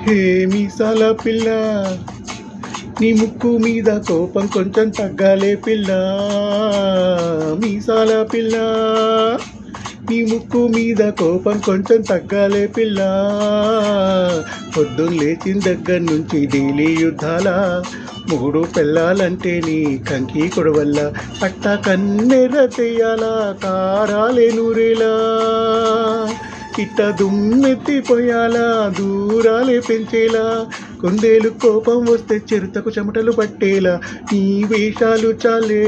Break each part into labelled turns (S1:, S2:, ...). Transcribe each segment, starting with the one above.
S1: హే మీసాల పిల్ల, నీ ముక్కు మీద కోపం కొంచెం తగ్గాలే పిల్ల. మీసాల పిల్ల, నీ ముక్కు మీద కోపం కొంచెం తగ్గాలే పిల్ల. పొద్దున్న లేచిన దగ్గర నుంచి డైలీ యుద్ధాల, మూడు పెళ్ళాలంటే నీ కంకి కొడవల్ల. పట్ట కన్నెర్ర తెయ్యాలా, కారాలే నూరేలా. ఇట్ట దుమ్మెత్తిపోయాలా, దూరాలే పెంచేలా. కొందేలు కోపం వస్తే చిరుతకు చెమటలు పట్టేలా. నీ వేషాలు చాలే,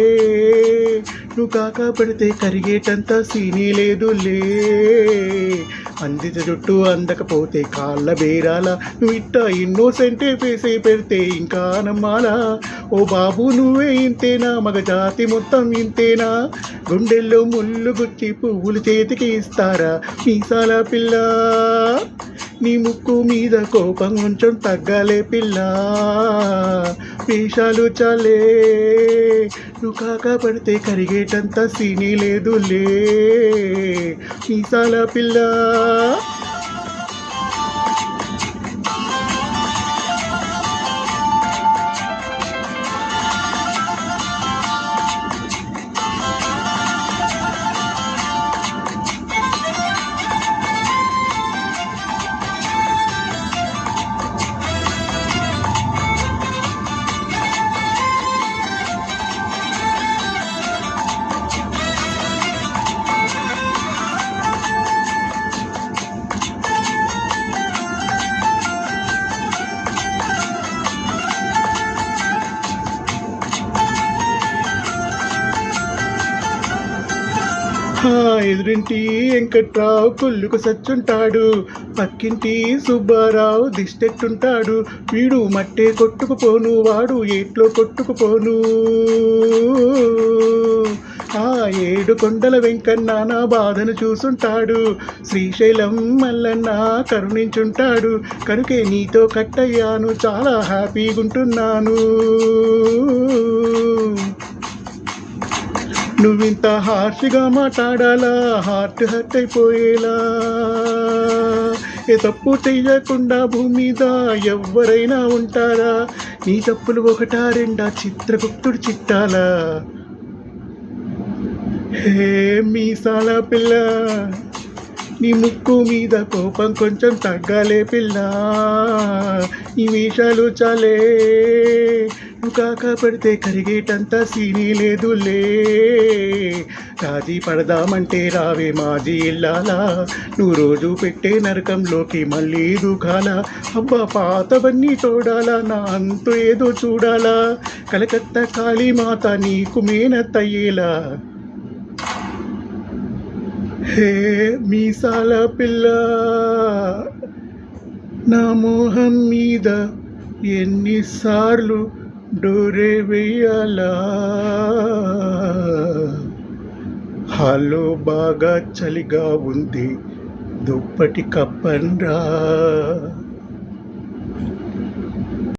S1: నువ్వు కాక పడితే కరిగేటంత సీనీ లేదులే. అందిత జుట్టు అందకపోతే కాళ్ళ బేరాల. నువ్వు ఇట్ట ఇన్నోసెంటే ఫేసే పెడితే ఇంకా నమ్మాలా. ఓ బాబు నువ్వే ఇంతేనా, మగ జాతి మొత్తం ఇంతేనా. గుండెల్లో ముళ్ళు గుచ్చి పువ్వులు చేతికి ఇస్తారా. మీసాల పిల్ల, నీ ముక్కు మీద కోపం కొంచెం తగ్గాలే పిల్ల. వేషాలు చాలే, నువ్వు కాక పడితే కరిగేటంత సీనీ లేదులే. మీసాల పిల్ల. ఎదురింటి వెంకట్రావు కుళ్ళుకు సచ్చుంటాడు, పక్కింటి సుబ్బారావు దిష్టెట్టుంటాడు. వీడు మట్టే కొట్టుకుపోను, వాడు ఏట్లో కొట్టుకుపోను. ఆ ఏడు కొండల వెంకన్న నా బాధను చూసుంటాడు, శ్రీశైలం మల్లన్న కరుణించుంటాడు. కనుకే నీతో కట్టయ్యాను, చాలా హ్యాపీగుంటున్నాను. నువ్వింత హార్ష్గా మాట్లాడాలా, హార్ట్ హర్ట్ అయిపోయేలా. ఏ తప్పు చెయ్యకుండా భూమి మీద ఎవరైనా ఉంటారా. నీ తప్పులు ఒకటా రెండా, చిత్రగుప్తుడు చిట్టాలా. హే మీసాల పిల్ల, నీ ముక్కు మీద కోపం కొంచెం తగ్గాలే పిల్ల. ఈ వేషాలు చాలే, నువ్వు కాక పడితే కరిగేటంత సీనీ లేదులే. రాజీ పడదామంటే రావే మాజీ ఇల్లాలా, నువ్వు రోజు పెట్టే నరకంలోకి మళ్ళీ దూకాలా. అబ్బా పాతవన్నీ చూడాలా, నా అంతు ఏదో చూడాలా. కలకత్తా కాళీమాత నీకు మేనత్తయ్యేలా. హే మీసాల పిల్ల, నా మోహం మీద ఎన్నిసార్లు డోరే వెయ్యాలా. హాల్లో బాగా చలిగా ఉంది, దుప్పటి కప్పన్రా.